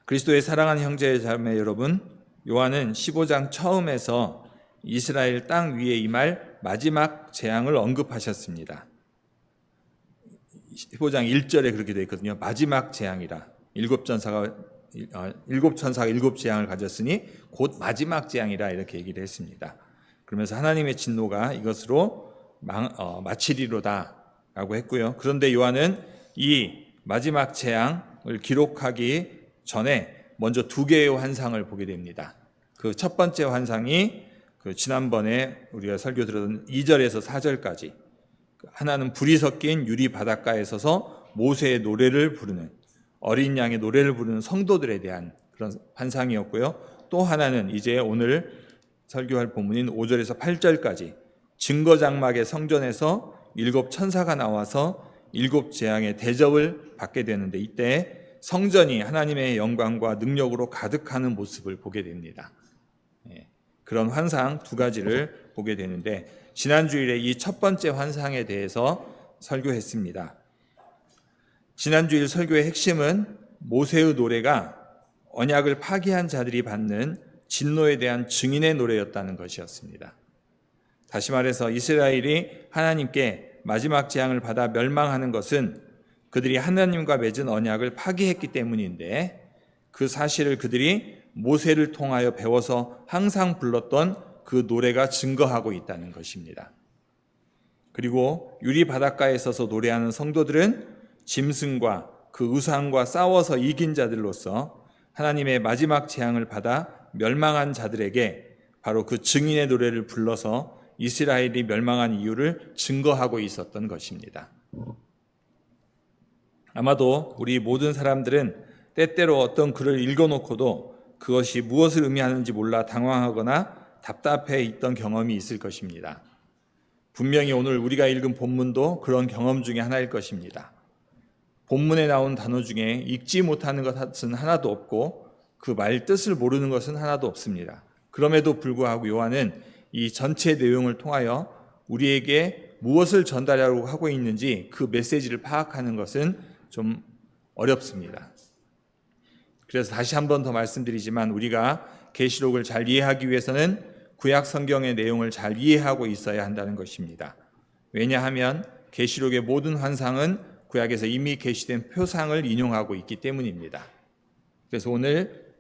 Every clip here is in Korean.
그리스도의 사랑하는 형제 자매 여러분, 요한은 15장 처음에서 이스라엘 땅 위에 임할 마지막 재앙을 언급하셨습니다. 15장 1절에 그렇게 되어 있거든요. 마지막 재앙이라. 일곱 천사가 일곱 재앙을 가졌으니 곧 마지막 재앙이라 이렇게 얘기를 했습니다. 그러면서 하나님의 진노가 이것으로 마치리로다 라고 했고요. 그런데 요한은 이 마지막 재앙을 기록하기 전에 먼저 두 개의 환상을 보게 됩니다. 그 첫 번째 환상이 지난번에 우리가 설교 들었던 2절에서 4절까지, 하나는 불이 섞인 유리 바닷가에 서서 모세의 노래를 부르는, 어린 양의 노래를 부르는 성도들에 대한 그런 환상이었고요. 또 하나는 이제 오늘 설교할 본문인 5절에서 8절까지 증거장막의 성전에서 일곱 천사가 나와서 일곱 재앙의 대접을 받게 되는데, 이때 성전이 하나님의 영광과 능력으로 가득하는 모습을 보게 됩니다. 그런 환상 두 가지를 보게 되는데, 지난 주일에 이 첫 번째 환상에 대해서 설교했습니다. 지난 주일 설교의 핵심은 모세의 노래가 언약을 파기한 자들이 받는 진노에 대한 증인의 노래였다는 것이었습니다. 다시 말해서 이스라엘이 하나님께 마지막 재앙을 받아 멸망하는 것은 그들이 하나님과 맺은 언약을 파기했기 때문인데, 그 사실을 그들이 모세를 통하여 배워서 항상 불렀던 그 노래가 증거하고 있다는 것입니다. 그리고 유리 바닷가에 서서 노래하는 성도들은 짐승과 그 우상과 싸워서 이긴 자들로서 하나님의 마지막 재앙을 받아 멸망한 자들에게 바로 그 증인의 노래를 불러서 이스라엘이 멸망한 이유를 증거하고 있었던 것입니다. 아마도 우리 모든 사람들은 때때로 어떤 글을 읽어놓고도 그것이 무엇을 의미하는지 몰라 당황하거나 답답해 있던 경험이 있을 것입니다. 분명히 오늘 우리가 읽은 본문도 그런 경험 중에 하나일 것입니다. 본문에 나온 단어 중에 읽지 못하는 것은 하나도 없고 그 말 뜻을 모르는 것은 하나도 없습니다. 그럼에도 불구하고 요한은 이 전체 내용을 통하여 우리에게 무엇을 전달하려고 하고 있는지 그 메시지를 파악하는 것은 좀 어렵습니다. 그래서 다시 한 번 더 말씀드리지만, 우리가 계시록을 잘 이해하기 위해서는 구약 성경의 내용을 잘 이해하고 있어야 한다는 것입니다. 왜냐하면 계시록의 모든 환상은 구약에서 이미 계시된 표상을 인용하고 있기 때문입니다. 그래서 오늘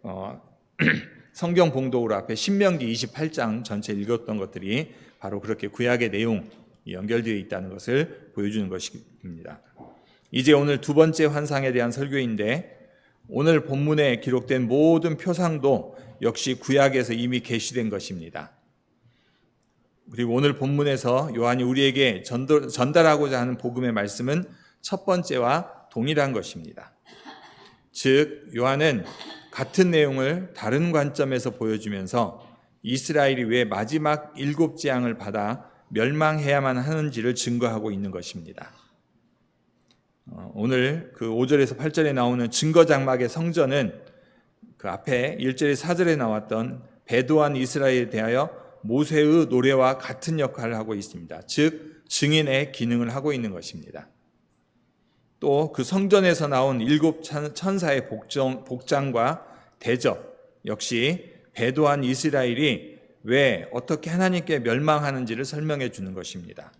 성경 봉독으로 앞에 신명기 28장 전체 읽었던 것들이 바로 그렇게 구약의 내용이 연결되어 있다는 것을 보여주는 것입니다. 이제 오늘 두 번째 환상에 대한 설교인데, 오늘 본문에 기록된 모든 표상도 역시 구약에서 이미 계시된 것입니다. 그리고 오늘 본문에서 요한이 우리에게 전달하고자 하는 복음의 말씀은 첫 번째와 동일한 것입니다. 즉, 요한은 같은 내용을 다른 관점에서 보여주면서 이스라엘이 왜 마지막 일곱 재앙을 받아 멸망해야만 하는지를 증거하고 있는 것입니다. 오늘 그 5절에서 8절에 나오는 증거장막의 성전은 그 앞에 1절에서 4절에 나왔던 배도한 이스라엘에 대하여 모세의 노래와 같은 역할을 하고 있습니다. 즉, 증인의 기능을 하고 있는 것입니다. 또 그 성전에서 나온 일곱 천사의 복장과 대접 역시 배도한 이스라엘이 왜 어떻게 하나님께 멸망하는지를 설명해 주는 것입니다.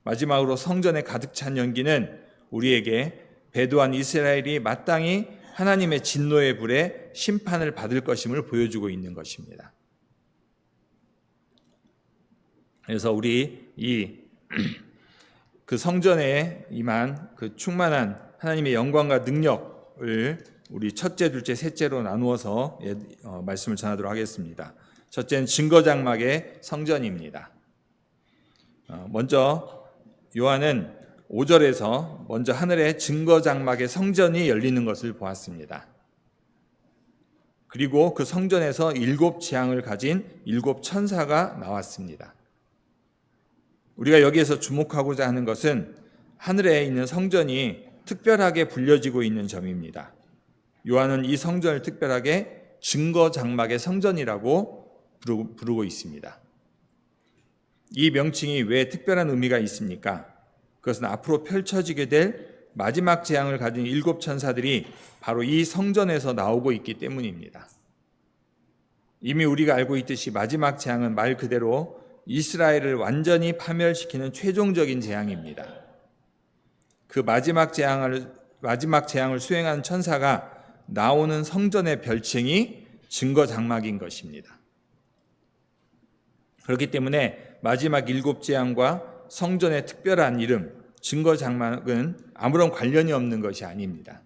마지막으로 성전에 가득 찬 연기는 우리에게 배도한 이스라엘이 마땅히 하나님의 진노의 불에 심판을 받을 것임을 보여주고 있는 것입니다. 그래서 우리 그 성전에 임한 그 충만한 하나님의 영광과 능력을 우리 첫째, 둘째, 셋째로 나누어서 말씀을 전하도록 하겠습니다. 첫째는 증거장막의 성전입니다. 먼저 요한은 5절에서 먼저 하늘의 증거장막의 성전이 열리는 것을 보았습니다. 그리고 그 성전에서 일곱 재앙을 가진 일곱 천사가 나왔습니다. 우리가 여기에서 주목하고자 하는 것은 하늘에 있는 성전이 특별하게 불려지고 있는 점입니다. 요한은 이 성전을 특별하게 증거장막의 성전이라고 부르고 있습니다. 이 명칭이 왜 특별한 의미가 있습니까? 그것은 앞으로 펼쳐지게 될 마지막 재앙을 가진 7 천사들이 바로 이 성전에서 나오고 있기 때문입니다. 이미 우리가 알고 있듯이 마지막 재앙은 말 그대로 이스라엘을 완전히 파멸시키는 최종적인 재앙입니다. 그 마지막 재앙을 수행한 천사가 나오는 성전의 별칭이 증거 장막인 것입니다. 그렇기 때문에 마지막 7 재앙과 성전의 특별한 이름, 증거 장막은 아무런 관련이 없는 것이 아닙니다.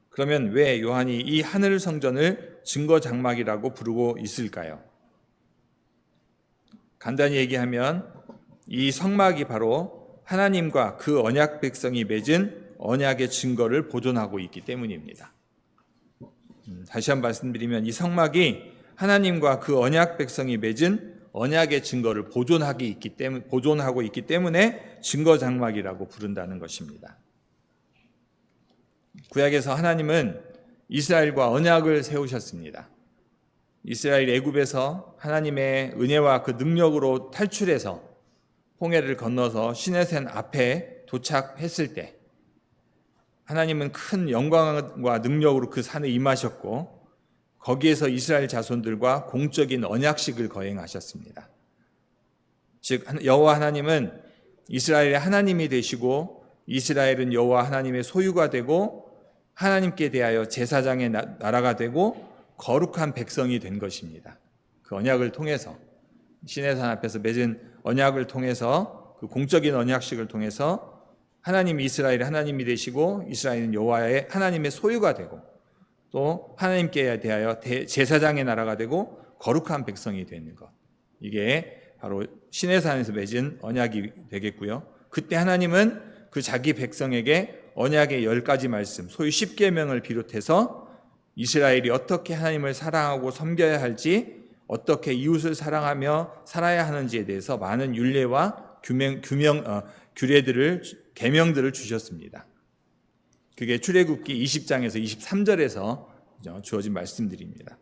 그러면 왜 요한이 이 하늘 성전을 증거 장막이라고 부르고 있을까요? 간단히 얘기하면 이 성막이 바로 하나님과 그 언약 백성이 맺은 언약의 증거를 보존하고 있기 때문입니다. 다시 한번 말씀드리면 이 성막이 하나님과 그 언약 백성이 맺은 언약의 증거를 보존하고 있기 때문에 증거 장막이라고 부른다는 것입니다. 구약에서 하나님은 이스라엘과 언약을 세우셨습니다. 이스라엘 애굽에서 하나님의 은혜와 그 능력으로 탈출해서 홍해를 건너서 시내산 앞에 도착했을 때 하나님은 큰 영광과 능력으로 그 산에 임하셨고 거기에서 이스라엘 자손들과 공적인 언약식을 거행하셨습니다. 즉 여호와 하나님은 이스라엘의 하나님이 되시고 이스라엘은 여호와 하나님의 소유가 되고 하나님께 대하여 제사장의 나라가 되고 거룩한 백성이 된 것입니다. 그 언약을 통해서 시내산 앞에서 맺은 언약을 통해서 그 공적인 언약식을 통해서 하나님이 이스라엘의 하나님이 되시고 이스라엘은 여호와의 하나님의 소유가 되고 또 하나님께 대하여 제사장의 나라가 되고 거룩한 백성이 되는 것. 이게 바로 시내산에서 맺은 언약이 되겠고요. 그때 하나님은 그 자기 백성에게 언약의 10가지 말씀, 소위 10계명을 비롯해서 이스라엘이 어떻게 하나님을 사랑하고 섬겨야 할지, 어떻게 이웃을 사랑하며 살아야 하는지에 대해서 많은 율례와 규례들을, 계명들을 주셨습니다. 그게 출애굽기 20장에서 23절에서 주어진 말씀들입니다.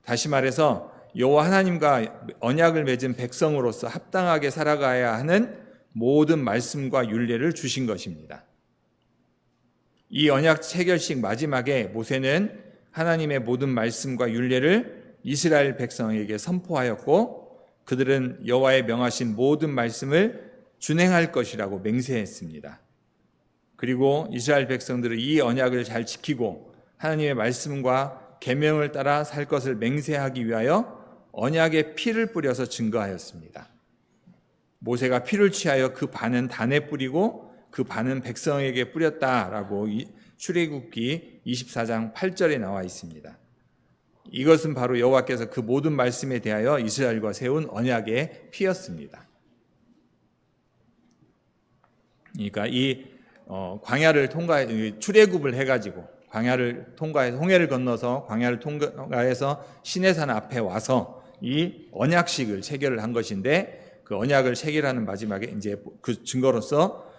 다시 말해서 여호와 하나님과 언약을 맺은 백성으로서 합당하게 살아가야 하는 모든 말씀과 율례를 주신 것입니다. 이 언약 체결식 마지막에 모세는 하나님의 모든 말씀과 율례를 이스라엘 백성에게 선포하였고 그들은 여호와의 명하신 모든 말씀을 준행할 것이라고 맹세했습니다. 그리고 이스라엘 백성들은 이 언약을 잘 지키고 하나님의 말씀과 계명을 따라 살 것을 맹세하기 위하여 언약에 피를 뿌려서 증거하였습니다. 모세가 피를 취하여 그 반은 단에 뿌리고 그 반은 백성에게 뿌렸다라고 출애굽기 24장 8절에 나와 있습니다. 이것은 바로 여호와께서 그 모든 말씀에 대하여 이스라엘과 세운 언약의 피였습니다. 그러니까 이 광야를 출애굽을 해가지고 광야를 통과해서 홍해를 건너서 광야를 통과해서 시내산 앞에 와서 이 언약식을 체결을 한 것인데 그 언약을 체결하는 마지막에 이제 그 증거로서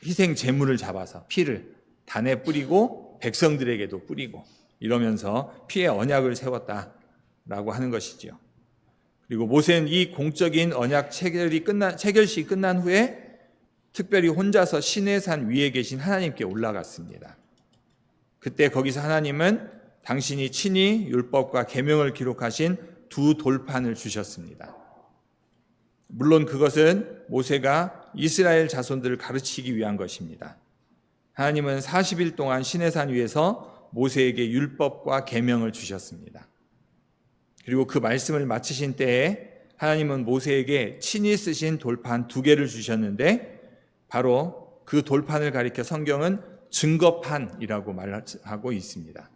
희생 제물을 잡아서 피를 단에 뿌리고 백성들에게도 뿌리고 이러면서 피의 언약을 세웠다라고 하는 것이죠. 그리고 모세는 이 공적인 언약 체결식이 끝난 후에 특별히 혼자서 시내산 위에 계신 하나님께 올라갔습니다. 그때 거기서 하나님은 당신이 친히 율법과 계명을 기록하신 2 돌판을 주셨습니다. 물론 그것은 모세가 이스라엘 자손들을 가르치기 위한 것입니다. 하나님은 40일 동안 시내산 위에서 모세에게 율법과 계명을 주셨습니다. 그리고 그 말씀을 마치신 때에 하나님은 모세에게 친히 쓰신 돌판 2개를 주셨는데 바로 그 돌판을 가리켜 성경은 증거판이라고 말하고 있습니다.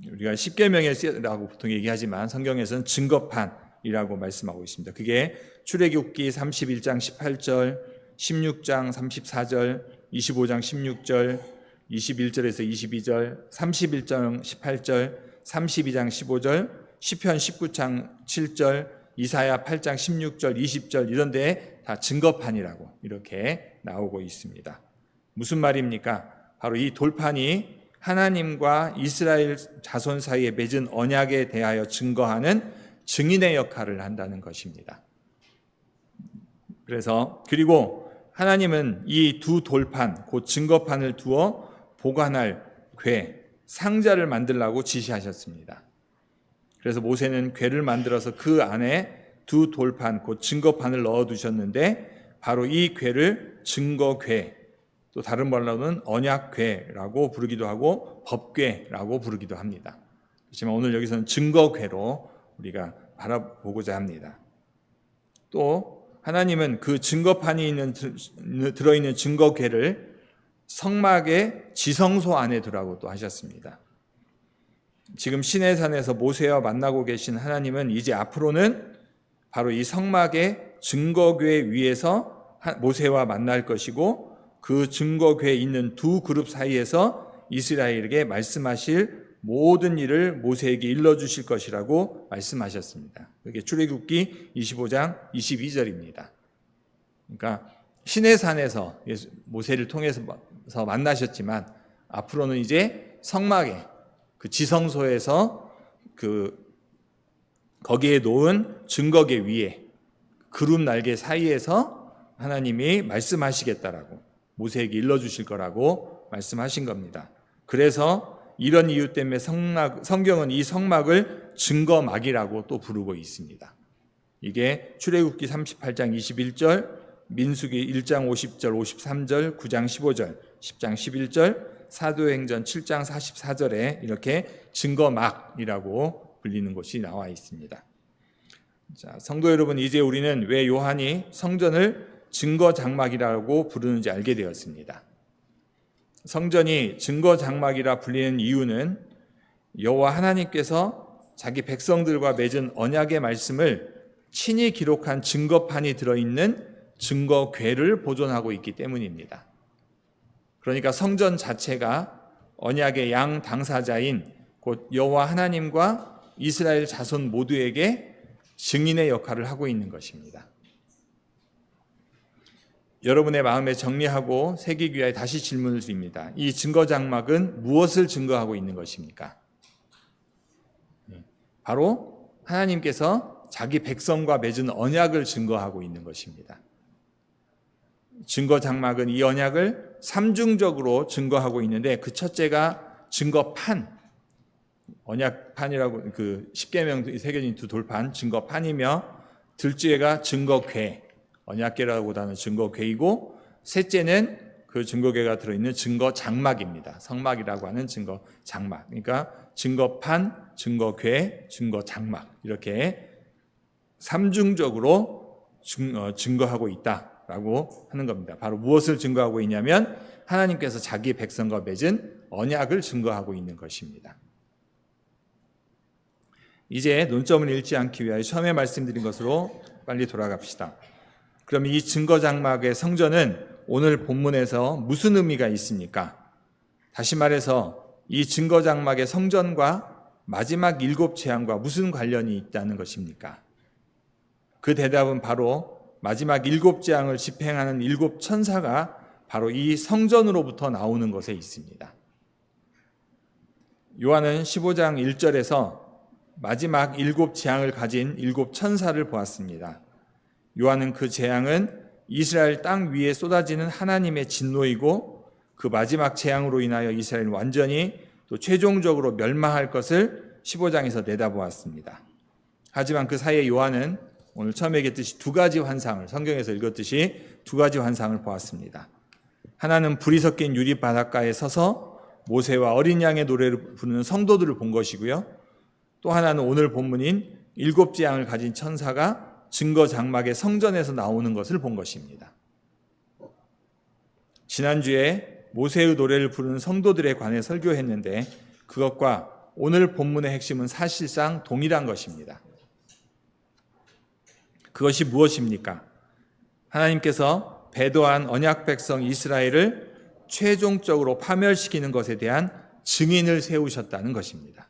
우리가 십계명이라고 보통 얘기하지만 성경에서는 증거판이라고 말씀하고 있습니다. 그게 출애굽기 31장 18절, 16장 34절, 25장 16절, 21절에서 22절, 31장 18절, 32장 15절, 시편 19장 7절, 이사야 8장 16절, 20절 이런 데에 다 증거판이라고 이렇게 나오고 있습니다. 무슨 말입니까? 바로 이 돌판이 하나님과 이스라엘 자손 사이에 맺은 언약에 대하여 증거하는 증인의 역할을 한다는 것입니다. 그리고 하나님은 이 두 돌판, 곧 증거판을 두어 보관할 궤, 상자를 만들라고 지시하셨습니다. 그래서 모세는 궤를 만들어서 그 안에 두 돌판, 곧 증거판을 넣어두셨는데 바로 이 궤를 증거궤, 또 다른 말로는 언약궤라고 부르기도 하고 법궤라고 부르기도 합니다. 그렇지만 오늘 여기서는 증거궤로 우리가 바라보고자 합니다. 또 하나님은 그 증거판이 들어있는 증거궤를 성막의 지성소 안에 두라고 또 하셨습니다. 지금 시내산에서 모세와 만나고 계신 하나님은 이제 앞으로는 바로 이 성막의 증거궤 위에서 모세와 만날 것이고 그 증거궤에 있는 두 그룹 사이에서 이스라엘에게 말씀하실 모든 일을 모세에게 일러주실 것이라고 말씀하셨습니다. 그게 출애굽기 25장 22절입니다. 그러니까 시내산에서 모세를 통해서 만나셨지만 앞으로는 이제 성막에 그 지성소에서 거기에 놓은 증거궤 위에 그룹 날개 사이에서 하나님이 말씀하시겠다라고 모세에게 일러주실 거라고 말씀하신 겁니다. 그래서 이런 이유 때문에 성경은 이 성막을 증거막이라고 또 부르고 있습니다. 이게 출애굽기 38장 21절, 민수기 1장 50절, 53절, 9장 15절, 10장 11절, 사도행전 7장 44절에 이렇게 증거막이라고 불리는 것이 나와 있습니다. 자, 성도 여러분, 이제 우리는 왜 요한이 성전을 증거장막이라고 부르는지 알게 되었습니다. 성전이 증거장막이라 불리는 이유는 여호와 하나님께서 자기 백성들과 맺은 언약의 말씀을 친히 기록한 증거판이 들어있는 증거궤를 보존하고 있기 때문입니다. 그러니까 성전 자체가 언약의 양 당사자인 곧 여호와 하나님과 이스라엘 자손 모두에게 증인의 역할을 하고 있는 것입니다. 여러분의 마음에 정리하고 새기기 위해 다시 질문을 드립니다. 이 증거장막은 무엇을 증거하고 있는 것입니까? 바로 하나님께서 자기 백성과 맺은 언약을 증거하고 있는 것입니다. 증거장막은 이 언약을 삼중적으로 증거하고 있는데 그 첫째가 증거판, 언약판이라고 그 십계명이 새겨진 두 돌판 증거판이며 둘째가 증거궤, 언약궤라고보다는 증거궤이고 셋째는 그 증거궤가 들어있는 증거장막입니다. 성막이라고 하는 증거장막. 그러니까 증거판, 증거궤, 증거장막 이렇게 삼중적으로 증거하고 있다라고 하는 겁니다. 바로 무엇을 증거하고 있냐면 하나님께서 자기 백성과 맺은 언약을 증거하고 있는 것입니다. 이제 논점을 잃지 않기 위하여 처음에 말씀드린 것으로 빨리 돌아갑시다. 그럼 이 증거장막의 성전은 오늘 본문에서 무슨 의미가 있습니까? 다시 말해서 이 증거장막의 성전과 마지막 7 재앙과 무슨 관련이 있다는 것입니까? 그 대답은 바로 마지막 7 재앙을 집행하는 7 천사가 바로 이 성전으로부터 나오는 것에 있습니다. 요한은 15장 1절에서 마지막 7 재앙을 가진 7 천사를 보았습니다. 요한은 그 재앙은 이스라엘 땅 위에 쏟아지는 하나님의 진노이고 그 마지막 재앙으로 인하여 이스라엘은 완전히 또 최종적으로 멸망할 것을 15장에서 내다보았습니다. 하지만 그 사이에 요한은 오늘 처음에 얘기했듯이 2가지 환상을 성경에서 읽었듯이 2가지 환상을 보았습니다. 하나는 불이 섞인 유리 바닷가에 서서 모세와 어린 양의 노래를 부르는 성도들을 본 것이고요. 또 하나는 오늘 본문인 7 재앙을 가진 천사가 증거장막의 성전에서 나오는 것을 본 것입니다. 지난주에 모세의 노래를 부르는 성도들에 관해 설교했는데 그것과 오늘 본문의 핵심은 사실상 동일한 것입니다. 그것이 무엇입니까? 하나님께서 배도한 언약 백성 이스라엘을 최종적으로 파멸시키는 것에 대한 증인을 세우셨다는 것입니다.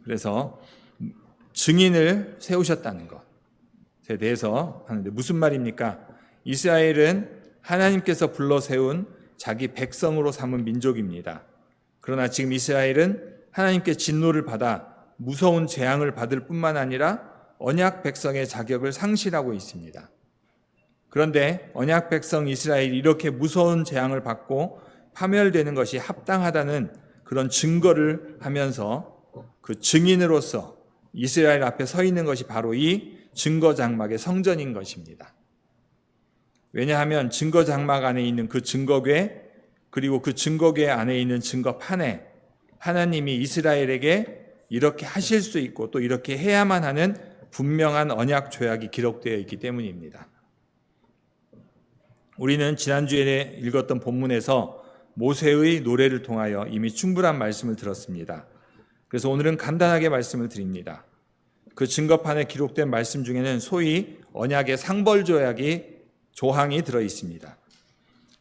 그래서 증인을 세우셨다는 것에 대해서 하는데 무슨 말입니까? 이스라엘은 하나님께서 불러 세운 자기 백성으로 삼은 민족입니다. 그러나 지금 이스라엘은 하나님께 진노를 받아 무서운 재앙을 받을 뿐만 아니라 언약 백성의 자격을 상실하고 있습니다. 그런데 언약 백성 이스라엘이 이렇게 무서운 재앙을 받고 파멸되는 것이 합당하다는 그런 증거를 하면서 그 증인으로서 이스라엘 앞에 서 있는 것이 바로 이 증거 장막의 성전인 것입니다. 왜냐하면 증거 장막 안에 있는 그 증거궤, 그리고 그 증거궤 안에 있는 증거판에 하나님이 이스라엘에게 이렇게 하실 수 있고 또 이렇게 해야만 하는 분명한 언약 조약이 기록되어 있기 때문입니다. 우리는 지난주에 읽었던 본문에서 모세의 노래를 통하여 이미 충분한 말씀을 들었습니다. 그래서 오늘은 간단하게 말씀을 드립니다. 그 증거판에 기록된 말씀 중에는 소위 언약의 상벌조약이 조항이 들어 있습니다.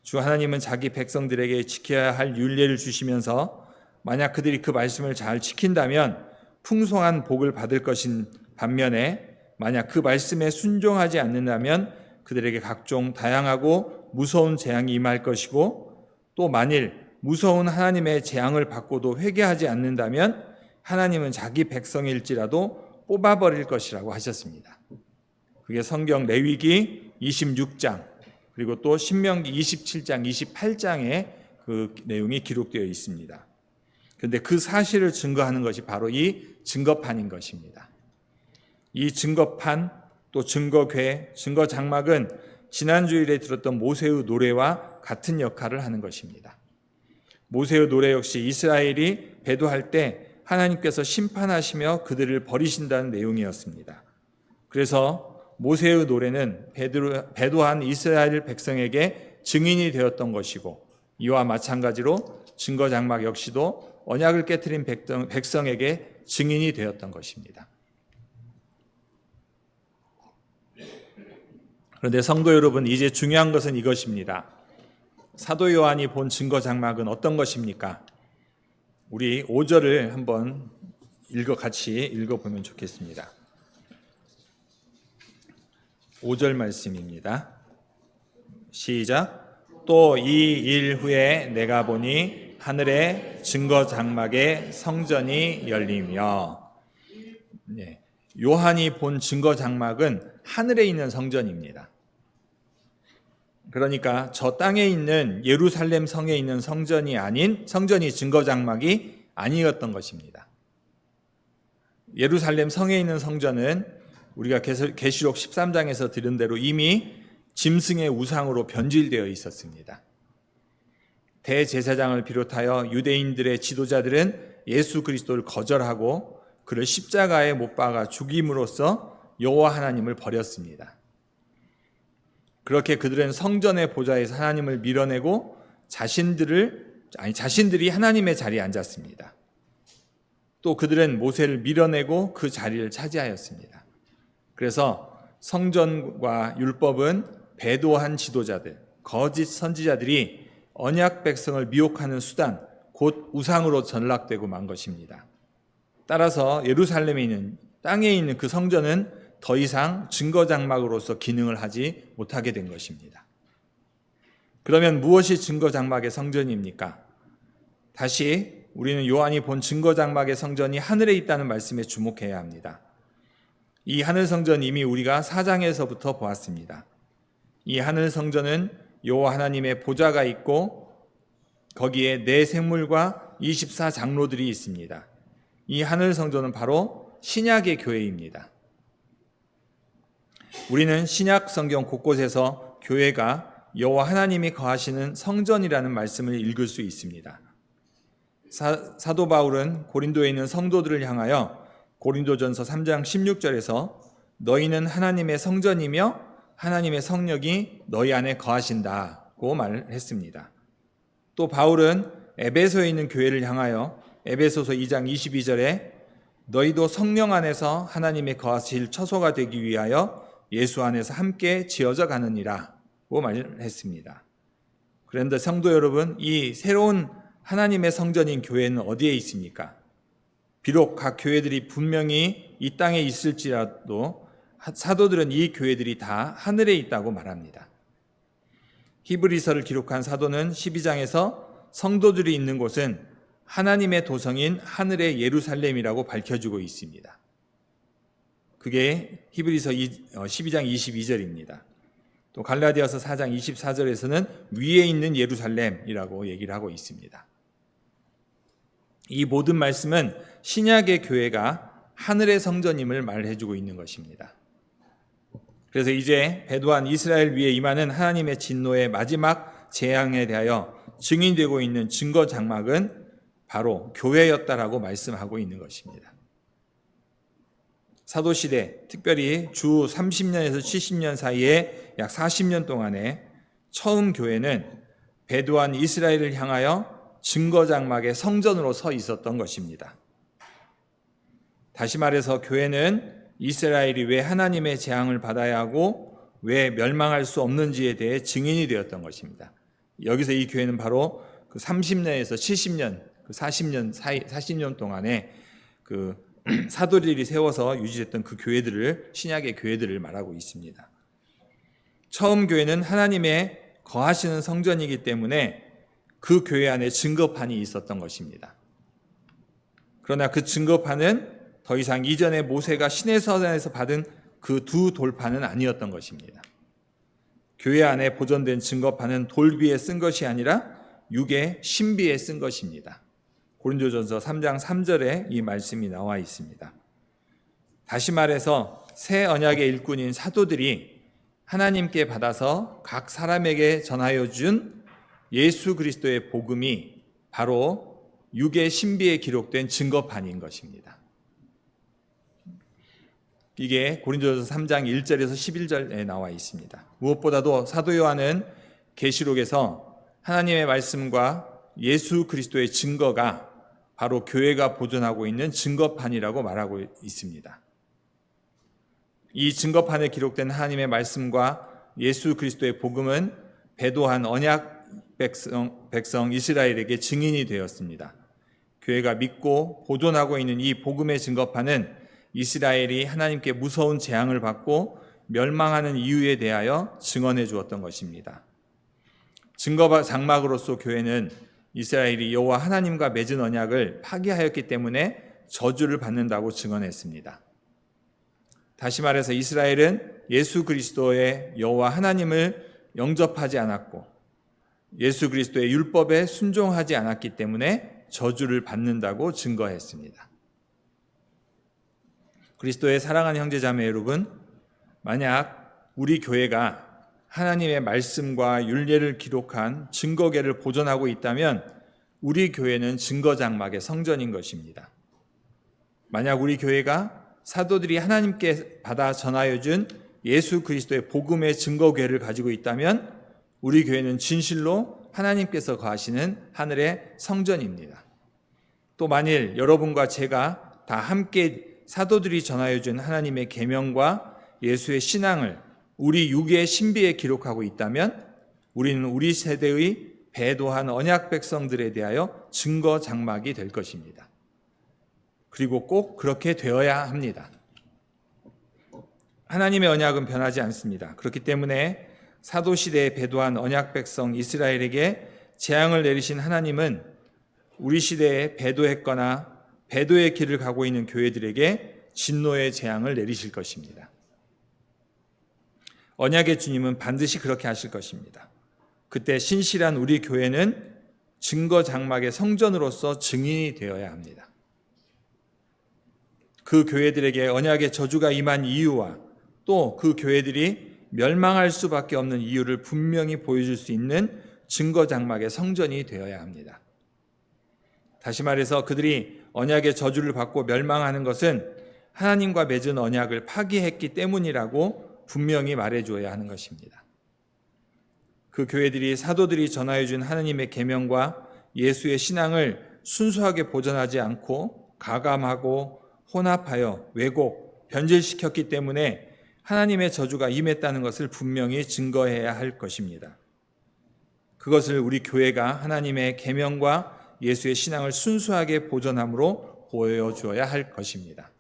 주 하나님은 자기 백성들에게 지켜야 할 율례를 주시면서 만약 그들이 그 말씀을 잘 지킨다면 풍성한 복을 받을 것인 반면에 만약 그 말씀에 순종하지 않는다면 그들에게 각종 다양하고 무서운 재앙이 임할 것이고 또 만일 무서운 하나님의 재앙을 받고도 회개하지 않는다면 하나님은 자기 백성일지라도 뽑아버릴 것이라고 하셨습니다. 그게 성경 레위기 26장 그리고 또 신명기 27장, 28장에 그 내용이 기록되어 있습니다. 그런데 그 사실을 증거하는 것이 바로 이 증거판인 것입니다. 이 증거판 또 증거궤, 증거장막은 지난주일에 들었던 모세의 노래와 같은 역할을 하는 것입니다. 모세의 노래 역시 이스라엘이 배도할 때 하나님께서 심판하시며 그들을 버리신다는 내용이었습니다. 그래서 모세의 노래는 배도한 이스라엘 백성에게 증인이 되었던 것이고 이와 마찬가지로 증거장막 역시도 언약을 깨트린 백성에게 증인이 되었던 것입니다. 그런데 성도 여러분, 이제 중요한 것은 이것입니다. 사도 요한이 본 증거장막은 어떤 것입니까? 우리 5절을 한번 같이 읽어보면 좋겠습니다. 5절 말씀입니다. 시작. 또 이 일 후에 내가 보니 하늘에 증거장막의 성전이 열리며. 요한이 본 증거장막은 하늘에 있는 성전입니다. 그러니까 저 땅에 있는 예루살렘 성에 있는 성전이 아닌 성전이 증거장막이 아니었던 것입니다. 예루살렘 성에 있는 성전은 우리가 계시록 13장에서 들은 대로 이미 짐승의 우상으로 변질되어 있었습니다. 대제사장을 비롯하여 유대인들의 지도자들은 예수 그리스도를 거절하고 그를 십자가에 못 박아 죽임으로써 여호와 하나님을 버렸습니다. 그렇게 그들은 성전의 보좌에서 하나님을 밀어내고 자신들이 하나님의 자리에 앉았습니다. 또 그들은 모세를 밀어내고 그 자리를 차지하였습니다. 그래서 성전과 율법은 배도한 지도자들, 거짓 선지자들이 언약 백성을 미혹하는 수단, 곧 우상으로 전락되고 만 것입니다. 따라서 예루살렘에 있는 땅에 있는 그 성전은 더 이상 증거장막으로서 기능을 하지 못하게 된 것입니다. 그러면 무엇이 증거장막의 성전입니까? 다시 우리는 요한이 본 증거장막의 성전이 하늘에 있다는 말씀에 주목해야 합니다. 이 하늘 성전 이미 우리가 4장에서부터 보았습니다. 이 하늘 성전은 여호와 하나님의 보좌가 있고 거기에 네 생물과 24장로들이 있습니다. 이 하늘 성전은 바로 신약의 교회입니다. 우리는 신약 성경 곳곳에서 교회가 여호와 하나님이 거하시는 성전이라는 말씀을 읽을 수 있습니다. 사도 바울은 고린도에 있는 성도들을 향하여 고린도전서 3장 16절에서 너희는 하나님의 성전이며 하나님의 성령이 너희 안에 거하신다고 말했습니다. 또 바울은 에베소에 있는 교회를 향하여 에베소서 2장 22절에 너희도 성령 안에서 하나님의 거하실 처소가 되기 위하여 예수 안에서 함께 지어져 가느니라고 말했습니다. 그런데 성도 여러분, 이 새로운 하나님의 성전인 교회는 어디에 있습니까? 비록 각 교회들이 분명히 이 땅에 있을지라도 사도들은 이 교회들이 다 하늘에 있다고 말합니다. 히브리서를 기록한 사도는 12장에서 성도들이 있는 곳은 하나님의 도성인 하늘의 예루살렘이라고 밝혀주고 있습니다. 그게 히브리서 12장 22절입니다. 또 갈라디아서 4장 24절에서는 위에 있는 예루살렘이라고 얘기를 하고 있습니다. 이 모든 말씀은 신약의 교회가 하늘의 성전임을 말해주고 있는 것입니다. 그래서 이제 배도한 이스라엘 위에 임하는 하나님의 진노의 마지막 재앙에 대하여 증인되고 있는 증거 장막은 바로 교회였다라고 말씀하고 있는 것입니다. 사도시대, 특별히 주 30년에서 70년 사이에 약 40년 동안에 처음 교회는 배도한 이스라엘을 향하여 증거장막의 성전으로 서 있었던 것입니다. 다시 말해서 교회는 이스라엘이 왜 하나님의 재앙을 받아야 하고 왜 멸망할 수 없는지에 대해 증인이 되었던 것입니다. 여기서 이 교회는 바로 그 30년에서 70년, 그 40년 동안에 그 사도들이 세워서 유지됐던 그 교회들을, 신약의 교회들을 말하고 있습니다. 처음 교회는 하나님의 거하시는 성전이기 때문에 그 교회 안에 증거판이 있었던 것입니다. 그러나 그 증거판은 더 이상 이전에 모세가 시내산에서 받은 그 두 돌판은 아니었던 것입니다. 교회 안에 보존된 증거판은 돌비에 쓴 것이 아니라 육의 신비에 쓴 것입니다. 고린도전서 3장 3절에 이 말씀이 나와 있습니다. 다시 말해서 새 언약의 일꾼인 사도들이 하나님께 받아서 각 사람에게 전하여 준 예수 그리스도의 복음이 바로 육의 신비에 기록된 증거판인 것입니다. 이게 고린도전서 3장 1절에서 11절에 나와 있습니다. 무엇보다도 사도 요한은 계시록에서 하나님의 말씀과 예수 그리스도의 증거가 바로 교회가 보존하고 있는 증거판이라고 말하고 있습니다. 이 증거판에 기록된 하나님의 말씀과 예수 그리스도의 복음은 배도한 언약 백성 이스라엘에게 증인이 되었습니다. 교회가 믿고 보존하고 있는 이 복음의 증거판은 이스라엘이 하나님께 무서운 재앙을 받고 멸망하는 이유에 대하여 증언해 주었던 것입니다. 증거 장막으로서 교회는 이스라엘이 여호와 하나님과 맺은 언약을 파기하였기 때문에 저주를 받는다고 증언했습니다. 다시 말해서 이스라엘은 예수 그리스도의 여호와 하나님을 영접하지 않았고 예수 그리스도의 율법에 순종하지 않았기 때문에 저주를 받는다고 증거했습니다. 그리스도의 사랑하는 형제자매 여러분, 만약 우리 교회가 하나님의 말씀과 율례를 기록한 증거계를 보존하고 있다면 우리 교회는 증거장막의 성전인 것입니다. 만약 우리 교회가 사도들이 하나님께 받아 전하여 준 예수 그리스도의 복음의 증거궤를 가지고 있다면 우리 교회는 진실로 하나님께서 거하시는 하늘의 성전입니다. 또 만일 여러분과 제가 다 함께 사도들이 전하여 준 하나님의 계명과 예수의 신앙을 우리 육의 신비에 기록하고 있다면 우리는 우리 세대의 배도한 언약 백성들에 대하여 증거 장막이 될 것입니다. 그리고 꼭 그렇게 되어야 합니다. 하나님의 언약은 변하지 않습니다. 그렇기 때문에 사도시대에 배도한 언약 백성 이스라엘에게 재앙을 내리신 하나님은 우리 시대에 배도했거나 배도의 길을 가고 있는 교회들에게 진노의 재앙을 내리실 것입니다. 언약의 주님은 반드시 그렇게 하실 것입니다. 그때 신실한 우리 교회는 증거 장막의 성전으로서 증인이 되어야 합니다. 그 교회들에게 언약의 저주가 임한 이유와 또 그 교회들이 멸망할 수밖에 없는 이유를 분명히 보여줄 수 있는 증거 장막의 성전이 되어야 합니다. 다시 말해서 그들이 언약의 저주를 받고 멸망하는 것은 하나님과 맺은 언약을 파기했기 때문이라고 분명히 말해줘야 하는 것입니다. 그 교회들이 사도들이 전하여 준 하나님의 계명과 예수의 신앙을 순수하게 보존하지 않고 가감하고 혼합하여 왜곡, 변질시켰기 때문에 하나님의 저주가 임했다는 것을 분명히 증거해야 할 것입니다. 그것을 우리 교회가 하나님의 계명과 예수의 신앙을 순수하게 보존함으로 보여주어야 할 것입니다.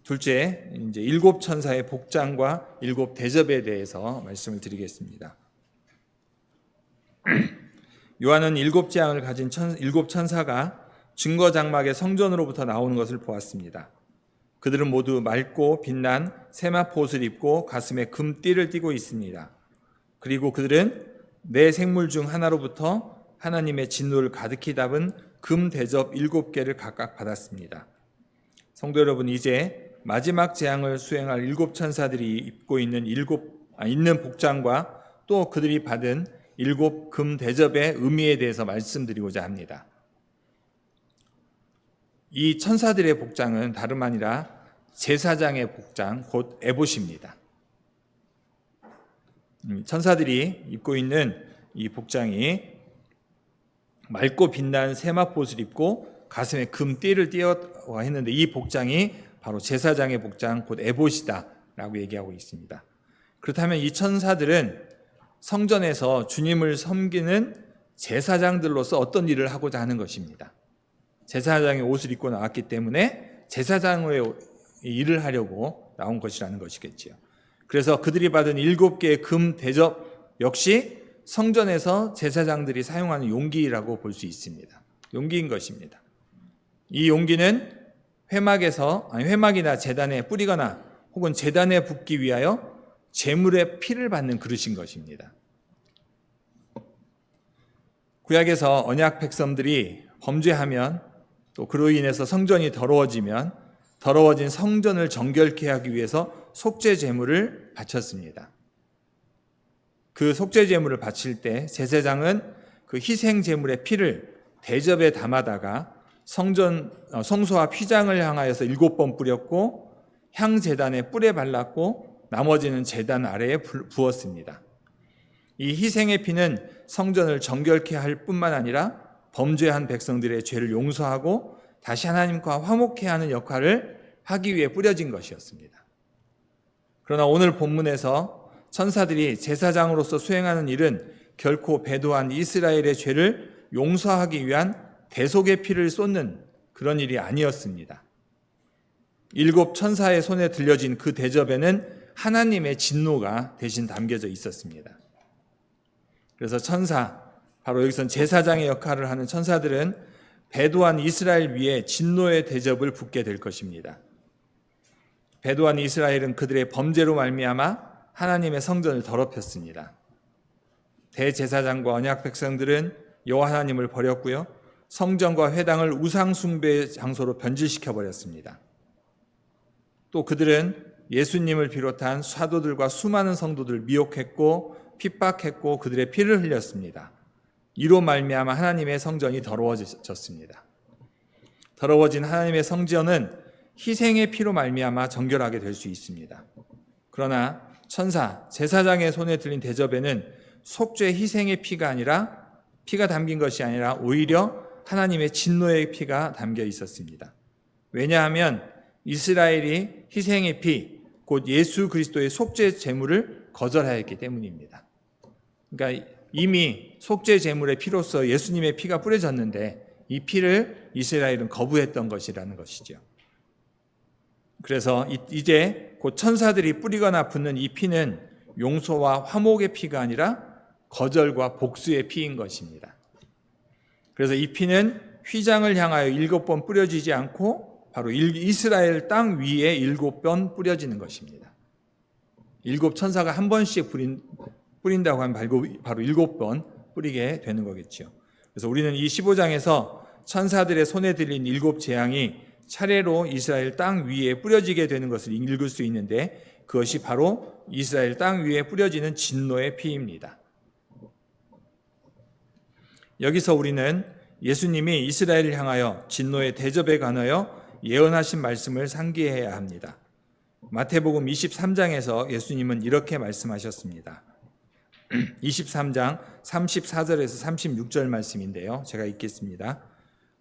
둘째, 이제 일곱 천사의 복장과 일곱 대접에 대해서 말씀을 드리겠습니다. 요한은 일곱 재앙을 가진 일곱 천사가 증거 장막의 성전으로부터 나오는 것을 보았습니다. 그들은 모두 맑고 빛난 세마포 옷을 입고 가슴에 금띠를 띠고 있습니다. 그리고 그들은 네 생물 중 하나로부터 하나님의 진노를 가득히 담은 금 대접 7개를 각각 받았습니다. 성도 여러분, 이제 마지막 재앙을 수행할 7 천사들이 입고 있는 있는 복장과 또 그들이 받은 7 금 대접의 의미에 대해서 말씀드리고자 합니다. 이 천사들의 복장은 다름 아니라 제사장의 복장, 곧 에봇입니다. 천사들이 입고 있는 이 복장이 맑고 빛난 세마포옷을 입고 가슴에 금띠를 띄었다고 했는데, 이 복장이 바로 제사장의 복장, 곧 에봇이다 라고 얘기하고 있습니다. 그렇다면 이 천사들은 성전에서 주님을 섬기는 제사장들로서 어떤 일을 하고자 하는 것입니다. 제사장의 옷을 입고 나왔기 때문에 제사장의 일을 하려고 나온 것이라는 것이겠지요. 그래서 그들이 받은 7개의 금 대접 역시 성전에서 제사장들이 사용하는 용기라고 볼 수 있습니다. 용기인 것입니다. 이 용기는 회막이나 제단에 뿌리거나 혹은 제단에 붓기 위하여 제물의 피를 받는 그릇인 것입니다. 구약에서 언약 백성들이 범죄하면, 또 그로 인해서 성전이 더러워지면 더러워진 성전을 정결케 하기 위해서 속죄 제물을 바쳤습니다. 그 속죄 제물을 바칠 때 제사장은 그 희생 제물의 피를 대접에 담아다가 성소와 휘장을 향하여서 7번 뿌렸고, 향 제단에 뿔에 발랐고, 나머지는 제단 아래에 부었습니다. 이 희생의 피는 성전을 정결케 할 뿐만 아니라 범죄한 백성들의 죄를 용서하고 다시 하나님과 화목케 하는 역할을 하기 위해 뿌려진 것이었습니다. 그러나 오늘 본문에서 천사들이 제사장으로서 수행하는 일은 결코 배도한 이스라엘의 죄를 용서하기 위한 대속의 피를 쏟는 그런 일이 아니었습니다. 7 천사의 손에 들려진 그 대접에는 하나님의 진노가 대신 담겨져 있었습니다. 그래서 바로 여기선 제사장의 역할을 하는 천사들은 배도한 이스라엘 위에 진노의 대접을 붓게 될 것입니다. 배도한 이스라엘은 그들의 범죄로 말미암아 하나님의 성전을 더럽혔습니다. 대제사장과 언약 백성들은 여호와 하나님을 버렸고요, 성전과 회당을 우상 숭배의 장소로 변질시켜 버렸습니다. 또 그들은 예수님을 비롯한 사도들과 수많은 성도들을 미혹했고 핍박했고 그들의 피를 흘렸습니다. 이로 말미암아 하나님의 성전이 더러워졌습니다. 더러워진 하나님의 성전은 희생의 피로 말미암아 정결하게 될 수 있습니다. 그러나 제사장의 손에 들린 대접에는 속죄 희생의 피가 담긴 것이 아니라 오히려 하나님의 진노의 피가 담겨 있었습니다. 왜냐하면 이스라엘이 희생의 피, 곧 예수 그리스도의 속죄 제물을 거절하였기 때문입니다. 그러니까 이미 속죄 제물의 피로서 예수님의 피가 뿌려졌는데 이 피를 이스라엘은 거부했던 것이라는 것이죠. 그래서 이제 곧 천사들이 뿌리거나 붓는 이 피는 용서와 화목의 피가 아니라 거절과 복수의 피인 것입니다. 그래서 이 피는 휘장을 향하여 7번 뿌려지지 않고 바로 이스라엘 땅 위에 7번 뿌려지는 것입니다. 7 천사가 한 번씩 뿌린다고 하면 바로 7번 뿌리게 되는 거겠죠. 그래서 우리는 이 15장에서 천사들의 손에 들린 7 재앙이 차례로 이스라엘 땅 위에 뿌려지게 되는 것을 읽을 수 있는데, 그것이 바로 이스라엘 땅 위에 뿌려지는 진노의 피입니다. 여기서 우리는 예수님이 이스라엘을 향하여 진노의 대접에 관하여 예언하신 말씀을 상기해야 합니다. 마태복음 23장에서 예수님은 이렇게 말씀하셨습니다. 23장 34절에서 36절 말씀인데요, 제가 읽겠습니다.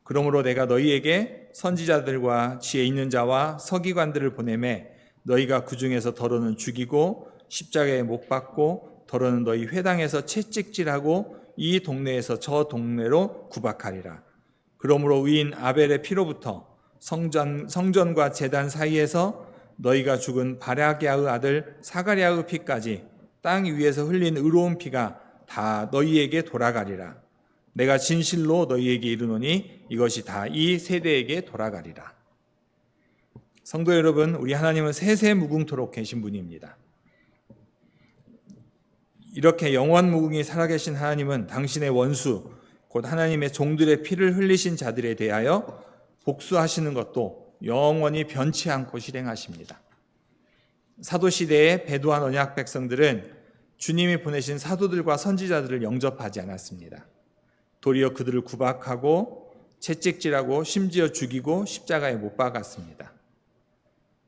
그러므로 내가 너희에게 선지자들과 지혜 있는 자와 서기관들을 보내매 너희가 그 중에서 더러는 죽이고 십자가에 못 박고 더러는 너희 회당에서 채찍질하고 이 동네에서 저 동네로 구박하리라. 그러므로 의인 아벨의 피로부터 성전과 제단 사이에서 너희가 죽은 바라기아의 아들 사가랴의 피까지 땅 위에서 흘린 의로운 피가 다 너희에게 돌아가리라. 내가 진실로 너희에게 이르노니 이것이 다 이 세대에게 돌아가리라. 성도 여러분, 우리 하나님은 세세무궁토록 계신 분입니다. 이렇게 영원무궁히 살아계신 하나님은 당신의 원수, 곧 하나님의 종들의 피를 흘리신 자들에 대하여 복수하시는 것도 영원히 변치 않고 실행하십니다. 사도시대의 배도한 언약 백성들은 주님이 보내신 사도들과 선지자들을 영접하지 않았습니다. 도리어 그들을 구박하고 채찍질하고 심지어 죽이고 십자가에 못 박았습니다.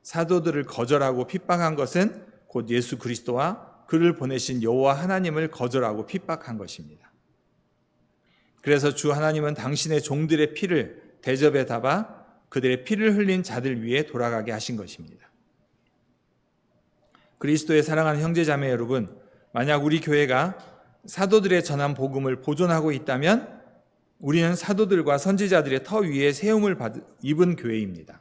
사도들을 거절하고 핍박한 것은 곧 예수 그리스도와 그를 보내신 여호와 하나님을 거절하고 핍박한 것입니다. 그래서 주 하나님은 당신의 종들의 피를 대접에 담아 그들의 피를 흘린 자들 위에 돌아가게 하신 것입니다. 그리스도의 사랑하는 형제자매 여러분, 만약 우리 교회가 사도들의 전한 복음을 보존하고 있다면 우리는 사도들과 선지자들의 터 위에 세움을 입은 교회입니다.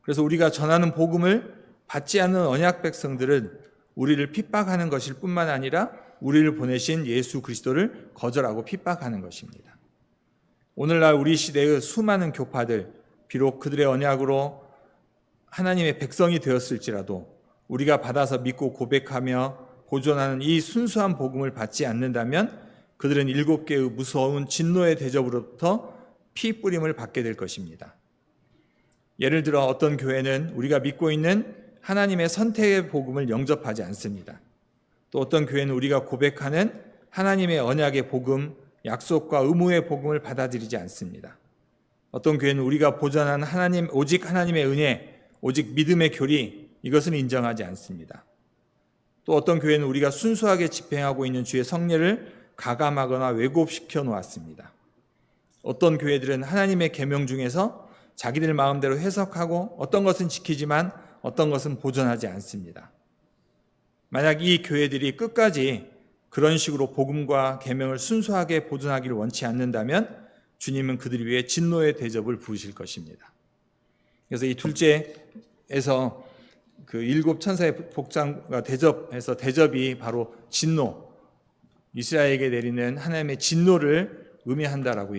그래서 우리가 전하는 복음을 받지 않는 언약 백성들은 우리를 핍박하는 것일 뿐만 아니라 우리를 보내신 예수 그리스도를 거절하고 핍박하는 것입니다. 오늘날 우리 시대의 수많은 교파들, 비록 그들의 언약으로 하나님의 백성이 되었을지라도 우리가 받아서 믿고 고백하며 보존하는 이 순수한 복음을 받지 않는다면 그들은 7개의 무서운 진노의 대접으로부터 피 뿌림을 받게 될 것입니다. 예를 들어 어떤 교회는 우리가 믿고 있는 하나님의 선택의 복음을 영접하지 않습니다. 또 어떤 교회는 우리가 고백하는 하나님의 언약의 복음, 약속과 의무의 복음을 받아들이지 않습니다. 어떤 교회는 우리가 보존한 오직 하나님의 은혜, 오직 믿음의 교리, 이것은 인정하지 않습니다. 또 어떤 교회는 우리가 순수하게 집행하고 있는 주의 성례를 가감하거나 왜곡시켜 놓았습니다. 어떤 교회들은 하나님의 계명 중에서 자기들 마음대로 해석하고 어떤 것은 지키지만 어떤 것은 보존하지 않습니다. 만약 이 교회들이 끝까지 그런 식으로 복음과 계명을 순수하게 보존하기를 원치 않는다면 주님은 그들 위해 진노의 대접을 부으실 것입니다. 그래서 이 둘째에서 그 7 천사의 복장과 대접해서 대접이 바로 진노, 이스라엘에게 내리는 하나님의 진노를 의미한다라고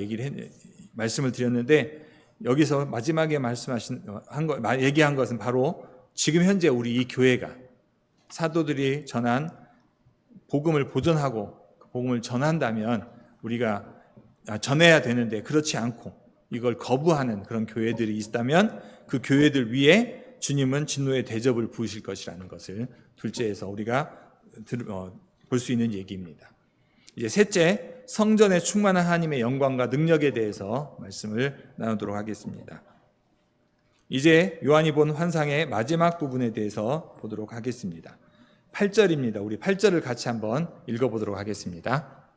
말씀을 드렸는데, 여기서 마지막에 얘기한 것은 바로 지금 현재 우리 이 교회가 사도들이 전한 복음을 보존하고 복음을 전한다면 우리가 전해야 되는데 그렇지 않고 이걸 거부하는 그런 교회들이 있다면 그 교회들 위에 주님은 진노의 대접을 부으실 것이라는 것을 둘째에서 우리가 볼 수 있는 얘기입니다. 이제 셋째, 성전에 충만한 하나님의 영광과 능력에 대해서 말씀을 나누도록 하겠습니다. 이제 요한이 본 환상의 마지막 부분에 대해서 보도록 하겠습니다. 8절입니다. 우리 8절을 같이 한번 읽어보도록 하겠습니다.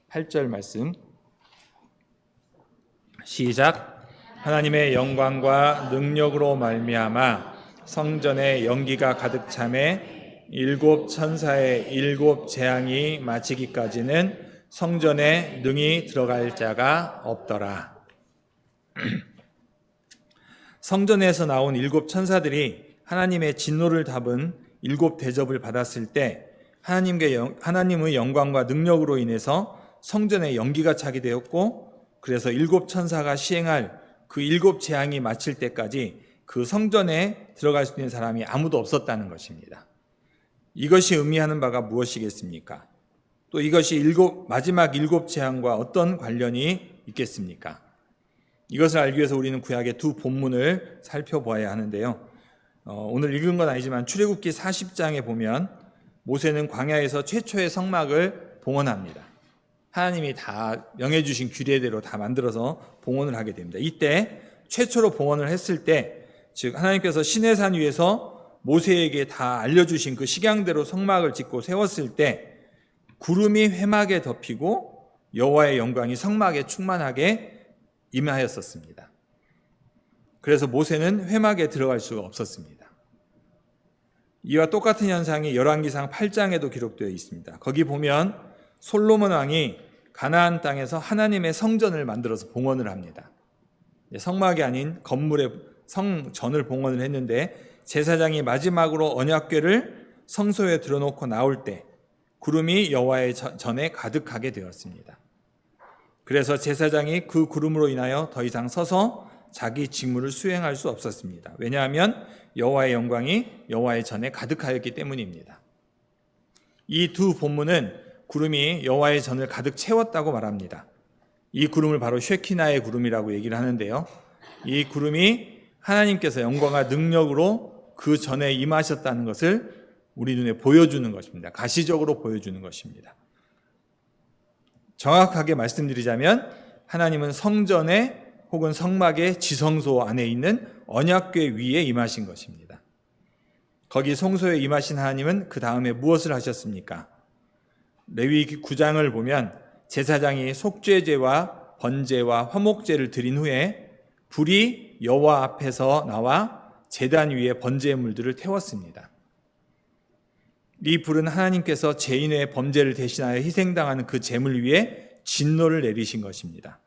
8절 말씀 시작. 하나님의 영광과 능력으로 말미암아 성전에 연기가 가득 차매 7 천사의 7 재앙이 마치기까지는 성전에 능히 들어갈 자가 없더라. 성전에서 나온 7 천사들이 하나님의 진노를 담은 7 대접을 받았을 때 하나님의 영광과 능력으로 인해서 성전에 연기가 차게 되었고, 그래서 7 천사가 시행할 그 7 재앙이 마칠 때까지 그 성전에 들어갈 수 있는 사람이 아무도 없었다는 것입니다. 이것이 의미하는 바가 무엇이겠습니까? 또 이것이 마지막 7 재앙과 어떤 관련이 있겠습니까? 이것을 알기 위해서 우리는 구약의 두 본문을 살펴보아야 하는데요. 오늘 읽은 건 아니지만 출애굽기 40장에 보면 모세는 광야에서 최초의 성막을 봉헌합니다. 하나님이 다 명해주신 규례대로 다 만들어서 봉헌을 하게 됩니다. 이때 최초로 봉헌을 했을 때, 즉 하나님께서 시내산 위에서 모세에게 다 알려주신 그 식양대로 성막을 짓고 세웠을 때 구름이 회막에 덮이고 여호와의 영광이 성막에 충만하게 임하였었습니다. 그래서 모세는 회막에 들어갈 수가 없었습니다. 이와 똑같은 현상이 열왕기상 8장에도 기록되어 있습니다. 거기 보면 솔로몬 왕이 가나안 땅에서 하나님의 성전을 만들어서 봉헌을 합니다. 성막이 아닌 건물의 성전을 봉헌을 했는데, 제사장이 마지막으로 언약궤를 성소에 들어놓고 나올 때 구름이 여호와의 전에 가득하게 되었습니다. 그래서 제사장이 그 구름으로 인하여 더 이상 서서 자기 직무를 수행할 수 없었습니다. 왜냐하면 여호와의 영광이 여호와의 전에 가득하였기 때문입니다. 이 두 본문은 구름이 여호와의 전을 가득 채웠다고 말합니다. 이 구름을 바로 쉐키나의 구름이라고 얘기를 하는데요. 이 구름이 하나님께서 영광과 능력으로 그 전에 임하셨다는 것을 우리 눈에 보여주는 것입니다. 가시적으로 보여주는 것입니다. 정확하게 말씀드리자면 하나님은 성전에 혹은 성막의 지성소 안에 있는 언약궤 위에 임하신 것입니다. 거기 성소에 임하신 하나님은 그 다음에 무엇을 하셨습니까? 레위기 9장을 보면 제사장이 속죄제와 번제와 화목제를 드린 후에 불이 여호와 앞에서 나와 제단 위에 번제물들을 태웠습니다. 이 불은 하나님께서 죄인의 범죄를 대신하여 희생당하는 그 제물 위에 진노를 내리신 것입니다.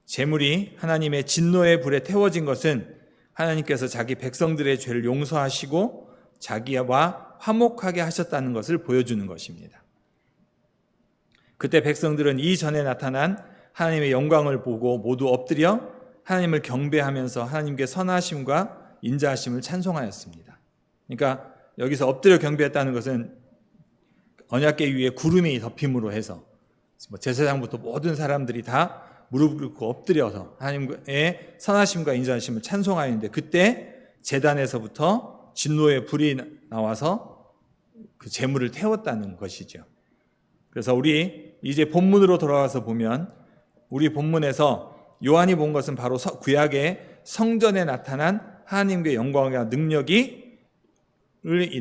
제물이 하나님의 진노의 불에 태워진 것은 하나님께서 자기 백성들의 죄를 용서하시고 자기와 화목하게 하셨다는 것을 보여주는 것입니다. 그때 백성들은 이전에 나타난 하나님의 영광을 보고 모두 엎드려 하나님을 경배하면서 하나님께 선하심과 인자하심을 찬송하였습니다. 그러니까 여기서 엎드려 경배했다는 것은 언약궤 위에 구름이 덮임으로 해서 제사장부터 모든 사람들이 다 무릎 꿇고 엎드려서 하나님의 선하심과 인자하심을 찬송하였는데 그때 제단에서부터 진노의 불이 나와서 그 제물을 태웠다는 것이죠. 그래서 우리 이제 본문으로 돌아와서 보면 우리 본문에서 요한이 본 것은 바로 구약의 성전에 나타난 하나님의 영광과 능력이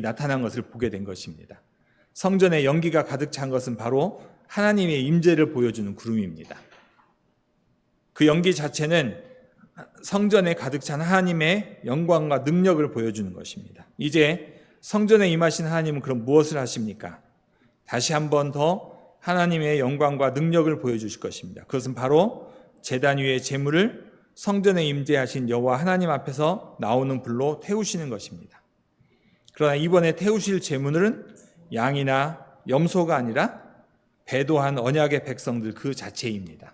나타난 것을 보게 된 것입니다. 성전에 연기가 가득 찬 것은 바로 하나님의 임재를 보여주는 구름입니다. 그 연기 자체는 성전에 가득 찬 하나님의 영광과 능력을 보여주는 것입니다. 이제 성전에 임하신 하나님은 그럼 무엇을 하십니까? 다시 한 번 더 하나님의 영광과 능력을 보여주실 것입니다. 그것은 바로 제단 위의 제물을 성전에 임재하신 여호와 하나님 앞에서 나오는 불로 태우시는 것입니다. 그러나 이번에 태우실 제물은 양이나 염소가 아니라 배도한 언약의 백성들 그 자체입니다.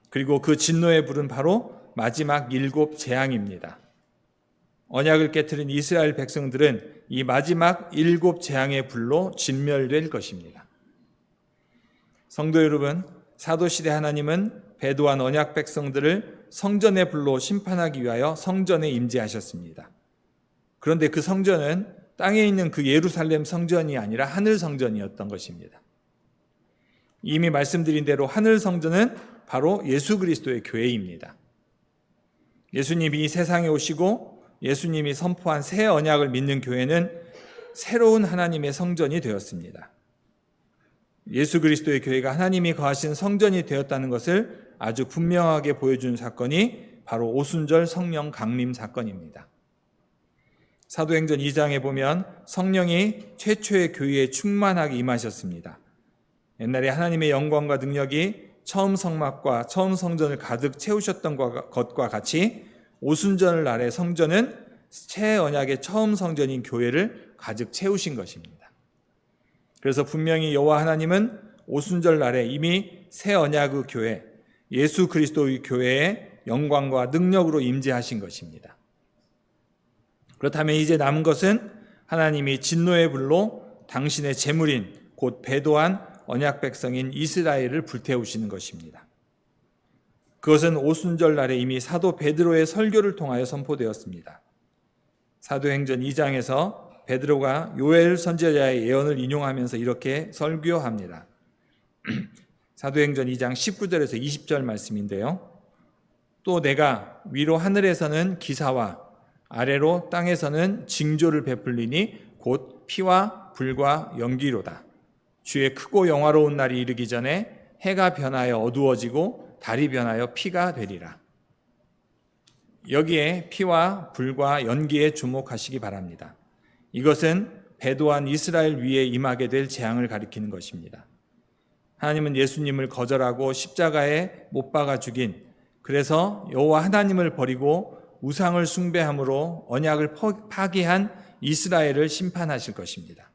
그리고 그 진노의 불은 바로 마지막 7 재앙입니다. 언약을 깨트린 이스라엘 백성들은 이 마지막 7 재앙의 불로 진멸될 것입니다. 성도 여러분, 사도시대 하나님은 배도한 언약 백성들을 성전의 불로 심판하기 위하여 성전에 임재하셨습니다. 그런데 그 성전은 땅에 있는 그 예루살렘 성전이 아니라 하늘 성전이었던 것입니다. 이미 말씀드린 대로 하늘 성전은 바로 예수 그리스도의 교회입니다. 예수님이 이 세상에 오시고 예수님이 선포한 새 언약을 믿는 교회는 새로운 하나님의 성전이 되었습니다. 예수 그리스도의 교회가 하나님이 거하신 성전이 되었다는 것을 아주 분명하게 보여준 사건이 바로 오순절 성령 강림 사건입니다. 사도행전 2장에 보면 성령이 최초의 교회에 충만하게 임하셨습니다. 옛날에 하나님의 영광과 능력이 처음 성막과 처음 성전을 가득 채우셨던 것과 같이 오순절 날의 성전은 새 언약의 처음 성전인 교회를 가득 채우신 것입니다. 그래서 분명히 여호와 하나님은 오순절 날에 이미 새 언약의 교회, 예수 그리스도의 교회의 영광과 능력으로 임재하신 것입니다. 그렇다면 이제 남은 것은 하나님이 진노의 불로 당신의 제물인 곧 배도한 언약 백성인 이스라엘을 불태우시는 것입니다. 그것은 오순절 날에 이미 사도 베드로의 설교를 통하여 선포되었습니다. 사도행전 2장에서 베드로가 요엘 선지자의 예언을 인용하면서 이렇게 설교합니다. 사도행전 2장 19절에서 20절 말씀인데요. 또 내가 위로 하늘에서는 기사와 아래로 땅에서는 징조를 베풀리니 곧 피와 불과 연기로다. 주의 크고 영화로운 날이 이르기 전에 해가 변하여 어두워지고 달이 변하여 피가 되리라. 여기에 피와 불과 연기에 주목하시기 바랍니다. 이것은 배도한 이스라엘 위에 임하게 될 재앙을 가리키는 것입니다. 하나님은 예수님을 거절하고 십자가에 못 박아 죽인, 그래서 여호와 하나님을 버리고 우상을 숭배함으로 언약을 파기한 이스라엘을 심판하실 것입니다.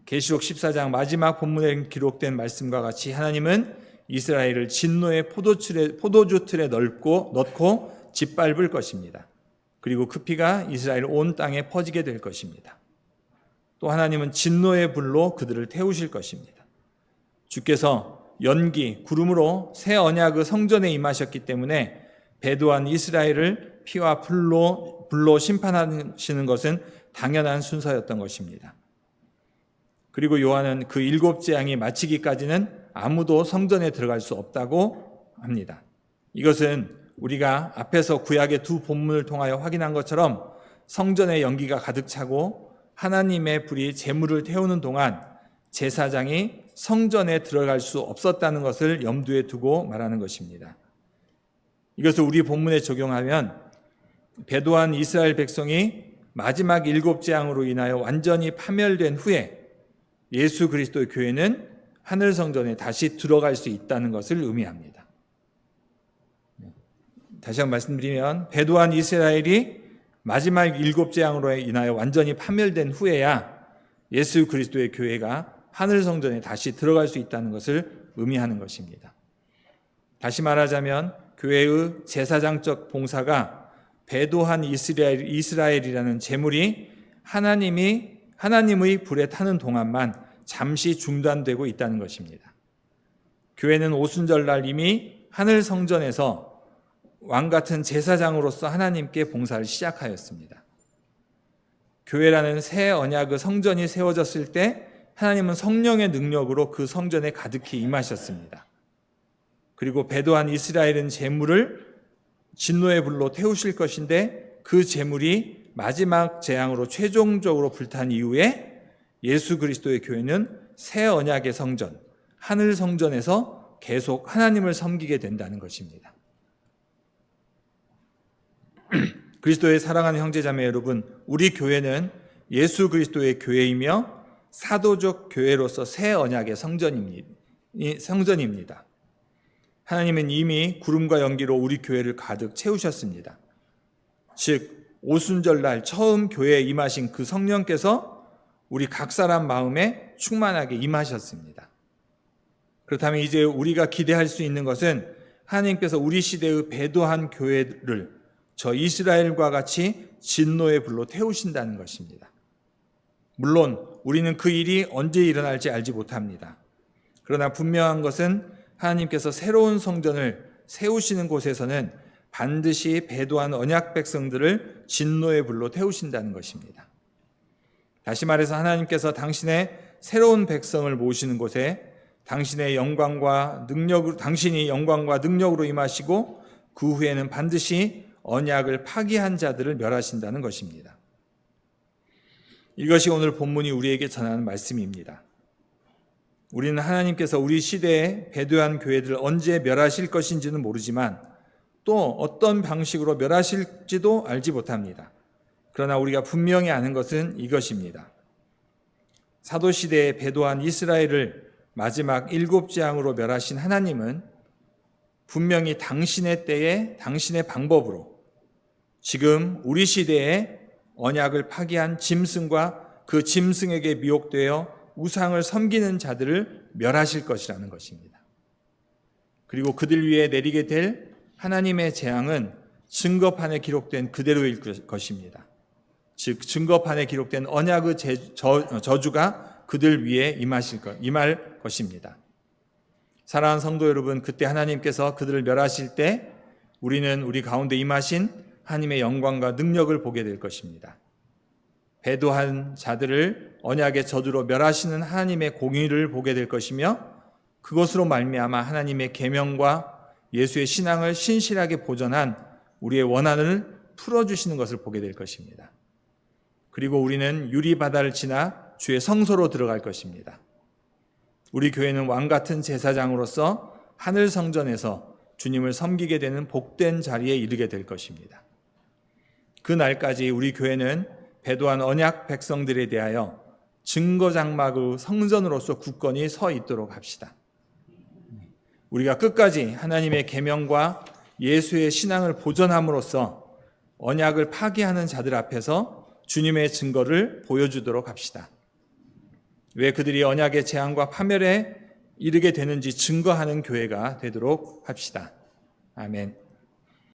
계시록 14장 마지막 본문에 기록된 말씀과 같이 하나님은 이스라엘을 진노의 포도주 틀에 넣고 짓밟을 것입니다. 그리고 그 피가 이스라엘 온 땅에 퍼지게 될 것입니다. 또 하나님은 진노의 불로 그들을 태우실 것입니다. 주께서 연기, 구름으로 새 언약의 성전에 임하셨기 때문에 배도한 이스라엘을 피와 불로 심판하시는 것은 당연한 순서였던 것입니다. 그리고 요한은 그 7재앙이 마치기까지는 아무도 성전에 들어갈 수 없다고 합니다. 이것은 우리가 앞에서 구약의 두 본문을 통하여 확인한 것처럼 성전의 연기가 가득 차고 하나님의 불이 제물을 태우는 동안 제사장이 성전에 들어갈 수 없었다는 것을 염두에 두고 말하는 것입니다. 이것을 우리 본문에 적용하면 배도한 이스라엘 백성이 마지막 7재앙으로 인하여 완전히 파멸된 후에 예수 그리스도의 교회는 하늘 성전에 다시 들어갈 수 있다는 것을 의미합니다. 다시 한번 말씀드리면 배도한 이스라엘이 마지막 7재앙으로 인하여 완전히 파멸된 후에야 예수 그리스도의 교회가 하늘 성전에 다시 들어갈 수 있다는 것을 의미하는 것입니다. 다시 말하자면 교회의 제사장적 봉사가 배도한 이스라엘이라는 제물이 하나님의 불에 타는 동안만 잠시 중단되고 있다는 것입니다. 교회는 오순절날 이미 하늘 성전에서 왕같은 제사장으로서 하나님께 봉사를 시작하였습니다. 교회라는 새 언약의 성전이 세워졌을 때 하나님은 성령의 능력으로 그 성전에 가득히 임하셨습니다. 그리고 배도한 이스라엘은 제물을 진노의 불로 태우실 것인데 그 제물이 마지막 재앙으로 최종적으로 불탄 이후에 예수 그리스도의 교회는 새 언약의 성전, 하늘 성전에서 계속 하나님을 섬기게 된다는 것입니다. 그리스도의 사랑하는 형제자매 여러분, 우리 교회는 예수 그리스도의 교회이며 사도적 교회로서 새 언약의 성전입니다. 하나님은 이미 구름과 연기로 우리 교회를 가득 채우셨습니다. 즉 오순절날 처음 교회에 임하신 그 성령께서 우리 각 사람 마음에 충만하게 임하셨습니다. 그렇다면 이제 우리가 기대할 수 있는 것은 하나님께서 우리 시대의 배도한 교회를 저 이스라엘과 같이 진노의 불로 태우신다는 것입니다. 물론 우리는 그 일이 언제 일어날지 알지 못합니다. 그러나 분명한 것은 하나님께서 새로운 성전을 세우시는 곳에서는 반드시 배도한 언약 백성들을 진노의 불로 태우신다는 것입니다. 다시 말해서 하나님께서 당신의 새로운 백성을 모시는 곳에 당신이 영광과 능력으로 임하시고 그 후에는 반드시 언약을 파기한 자들을 멸하신다는 것입니다. 이것이 오늘 본문이 우리에게 전하는 말씀입니다. 우리는 하나님께서 우리 시대에 배도한 교회들을 언제 멸하실 것인지는 모르지만 또 어떤 방식으로 멸하실지도 알지 못합니다. 그러나 우리가 분명히 아는 것은 이것입니다. 사도시대에 배도한 이스라엘을 마지막 7재앙으로 멸하신 하나님은 분명히 당신의 때에 당신의 방법으로 지금 우리 시대에 언약을 파기한 짐승과 그 짐승에게 미혹되어 우상을 섬기는 자들을 멸하실 것이라는 것입니다. 그리고 그들 위에 내리게 될 하나님의 재앙은 증거판에 기록된 그대로일 것입니다. 즉 증거판에 기록된 언약의 저주가 그들 위에 임할 것입니다. 사랑하는 성도 여러분, 그때 하나님께서 그들을 멸하실 때 우리는 우리 가운데 임하신 하나님의 영광과 능력을 보게 될 것입니다. 배도한 자들을 언약의 저주로 멸하시는 하나님의 공의를 보게 될 것이며 그것으로 말미암아 하나님의 계명과 예수의 신앙을 신실하게 보존한 우리의 원한을 풀어주시는 것을 보게 될 것입니다. 그리고 우리는 유리바다를 지나 주의 성소로 들어갈 것입니다. 우리 교회는 왕같은 제사장으로서 하늘 성전에서 주님을 섬기게 되는 복된 자리에 이르게 될 것입니다. 그 날까지 우리 교회는 배도한 언약 백성들에 대하여 증거장막의 성전으로서 굳건히 서 있도록 합시다. 우리가 끝까지 하나님의 계명과 예수의 신앙을 보존함으로써 언약을 파기하는 자들 앞에서 주님의 증거를 보여주도록 합시다. 왜 그들이 언약의 재앙과 파멸에 이르게 되는지 증거하는 교회가 되도록 합시다. 아멘.